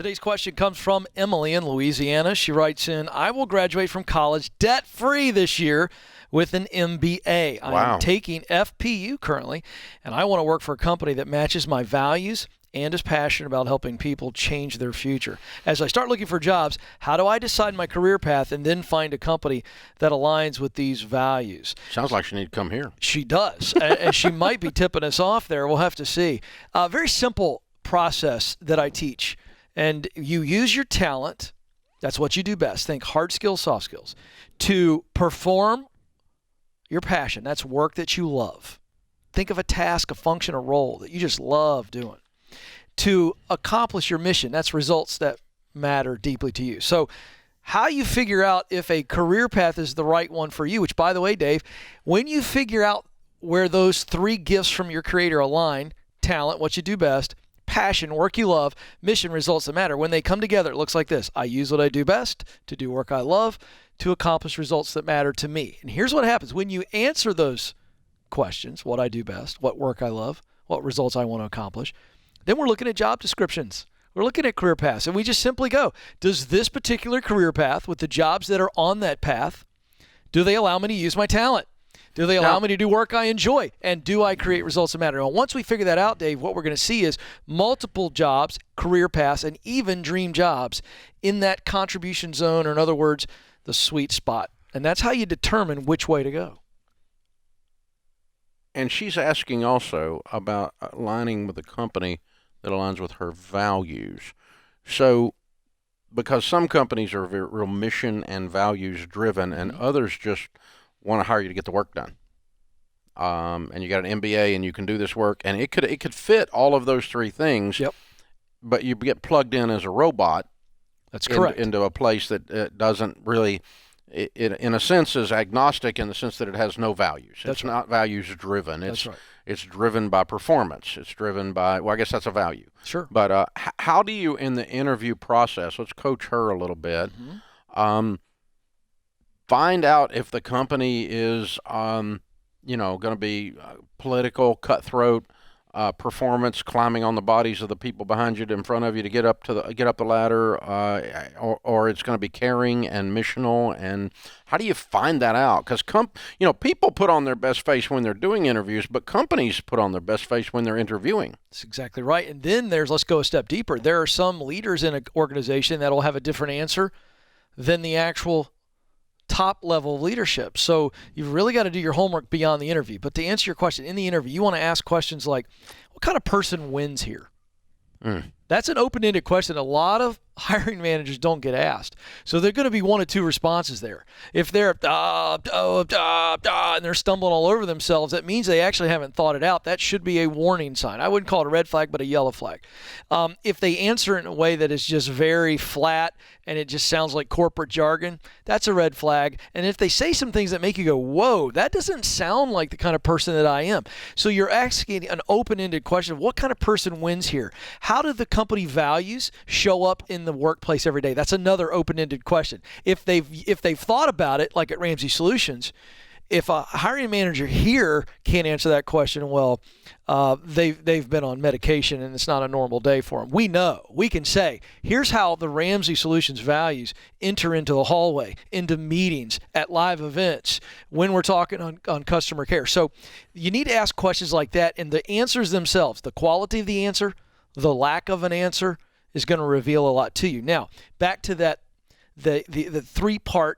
Today's question comes from Emily in Louisiana. She writes in, I will graduate from college debt-free this year with an MBA. Wow. I am taking FPU currently, and I want to work for a company that matches my values and is passionate about helping people change their future. As I start looking for jobs, how do I decide my career path and then find a company that aligns with these values? Sounds like she need to come here. She does, and she might be tipping us off there. We'll have to see. Very simple process that I teach. And you use your talent, that's what you do best, think hard skills, soft skills, to perform your passion. That's work that you love. Think of a task, a function, a role that you just love doing. To accomplish your mission, that's results that matter deeply to you. So how you figure out if a career path is the right one for you, which, by the way, Dave, when you figure out where those three gifts from your creator align, talent, what you do best, passion, work you love, mission, results that matter, when they come together, it looks like this. I use what I do best to do work I love to accomplish results that matter to me. And here's what happens. When you answer those questions, what I do best, what work I love, what results I want to accomplish, then we're looking at job descriptions. We're looking at career paths, and we just simply go, does this particular career path with the jobs that are on that path, do they allow me to use my talent? Do they allow me to do work I enjoy? And do I create results that matter? And once we figure that out, Dave, what we're going to see is multiple jobs, career paths, and even dream jobs in that contribution zone, or in other words, the sweet spot. And that's how you determine which way to go. And she's asking also about aligning with a company that aligns with her values. So, because some companies are very, real mission and values driven, and others just want to hire you to get the work done. And you got an MBA and you can do this work, and it could fit all of those three things. Yep. But you get plugged in as a robot. That's correct. Into a place that doesn't really, it in a sense is agnostic in the sense that it has no values. It's not values driven. That's right. It's driven by performance. It's driven by, well, I guess that's a value. Sure. But how do you, in the interview process, let's coach her a little bit, find out if the company is, going to be political, cutthroat, performance, climbing on the bodies of the people behind you, in front of you to get up the ladder, or it's going to be caring and missional. And how do you find that out? Because people put on their best face when they're doing interviews, but companies put on their best face when they're interviewing. That's exactly right. And then let's go a step deeper. There are some leaders in an organization that will have a different answer than the actual top level of leadership. So you've really got to do your homework beyond the interview. But to answer your question, in the interview, you want to ask questions like, what kind of person wins here? That's an open-ended question a lot of hiring managers don't get asked. So they're going to be one of two responses there. If they're and they're stumbling all over themselves, that means they actually haven't thought it out. That should be a warning sign. I wouldn't call it a red flag, but a yellow flag. If they answer in a way that is just very flat and it just sounds like corporate jargon, that's a red flag. And if they say some things that make you go, whoa, that doesn't sound like the kind of person that I am. So you're asking an open-ended question of what kind of person wins here? How do the company values show up in the workplace every day? That's another open-ended question. If they've thought about it, like at Ramsey Solutions, if a hiring manager here can't answer that question, well, they've been on medication and it's not a normal day for them. We know. We can say, here's how the Ramsey Solutions values enter into the hallway, into meetings, at live events, when we're talking on customer care. So you need to ask questions like that, and the answers themselves, the quality of the answer, the lack of an answer, is going to reveal a lot to you. Now, back to that, the three-part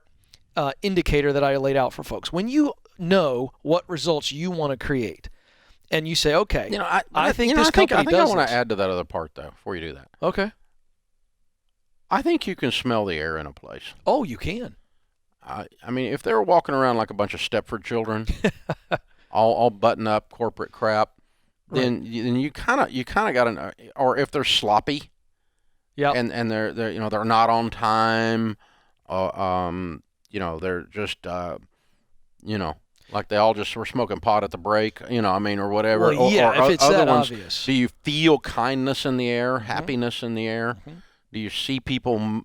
indicator that I laid out for folks. When you know what results you want to create, and you say, okay, I think this company does this. I want to add to that other part, though, before you do that. Okay. I think you can smell the air in a place. Oh, you can. I mean, if they were walking around like a bunch of Stepford children, all button up, corporate crap, then you kind of got an, or if they're sloppy, and they're not on time, they're just like they all just were smoking pot at the break, or whatever. Well, if it's that obvious. Do you feel kindness in the air, happiness in the air? Do you see people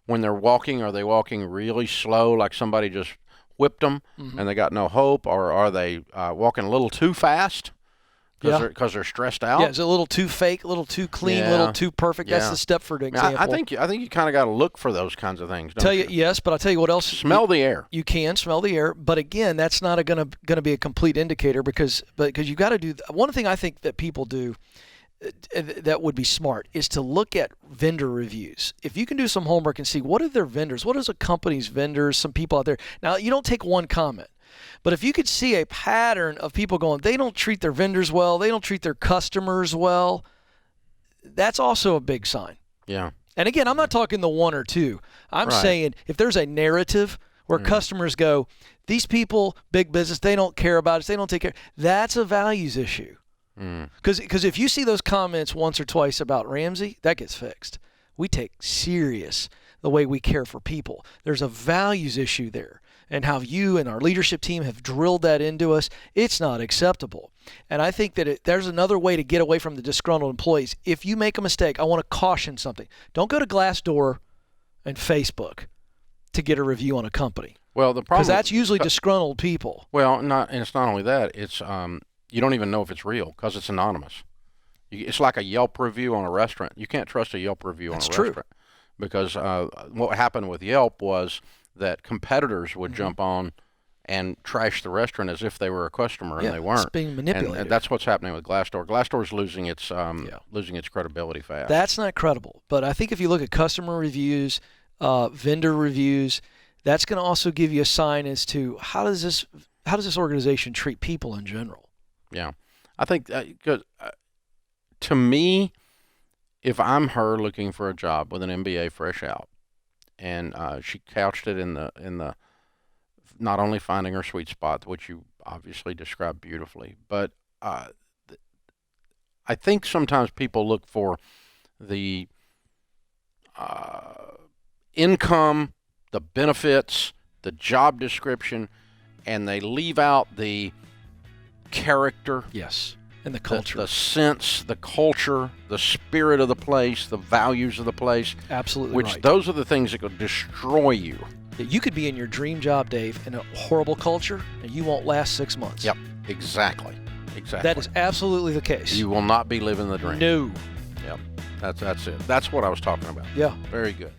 when they're walking? Are they walking really slow, like somebody just whipped them and they got no hope, or are they walking a little too fast? because they're stressed out. Yeah, it's a little too fake, a little too clean, a Yeah. little too perfect. That's Yeah. the Stepford example. I think you kind of got to look for those kinds of things. Don't you? Yes, but I'll tell you what else. Smell the air. You can smell the air, but again, that's not going to be a complete indicator because you got to do one thing I think that people do that would be smart is to look at vendor reviews. If you can do some homework and see what are their vendors, what is a company's vendors, some people out there. Now, you don't take one comment, but if you could see a pattern of people going, they don't treat their vendors well, they don't treat their customers well, that's also a big sign. Yeah. And again, I'm not talking the one or two. I'm saying if there's a narrative where customers go, these people, big business, they don't care about us, they don't take care, that's a values issue. Because if you see those comments once or twice about Ramsey, that gets fixed. We take serious the way we care for people. There's a values issue there. And how you and our leadership team have drilled that into us, it's not acceptable. And I think that there's another way to get away from the disgruntled employees. If you make a mistake, I want to caution something. Don't go to Glassdoor and Facebook to get a review on a company. Well, the problem, because that's usually disgruntled people. Well, and it's not only that. It's you don't even know if it's real because it's anonymous. It's like a Yelp review on a restaurant. You can't trust a Yelp review on a restaurant because what happened with Yelp was that competitors would jump on and trash the restaurant as if they were a customer, and they weren't. It's being manipulated. And that's what's happening with Glassdoor. Glassdoor's losing its credibility fast. That's not credible. But I think if you look at customer reviews, vendor reviews, that's going to also give you a sign as to how does this organization treat people in general. Yeah, I think to me, if I'm her looking for a job with an MBA fresh out, and she couched it in the not only finding her sweet spot, which you obviously described beautifully, but I think sometimes people look for the income, the benefits, the job description, and they leave out the character. Yes. And the culture. The sense, the culture, the spirit of the place, the values of the place. Absolutely which right. Those are the things that could destroy you. You could be in your dream job, Dave, in a horrible culture, and you won't last 6 months. Yep, exactly. That is absolutely the case. You will not be living the dream. No. Yep, that's it. That's what I was talking about. Yeah. Very good.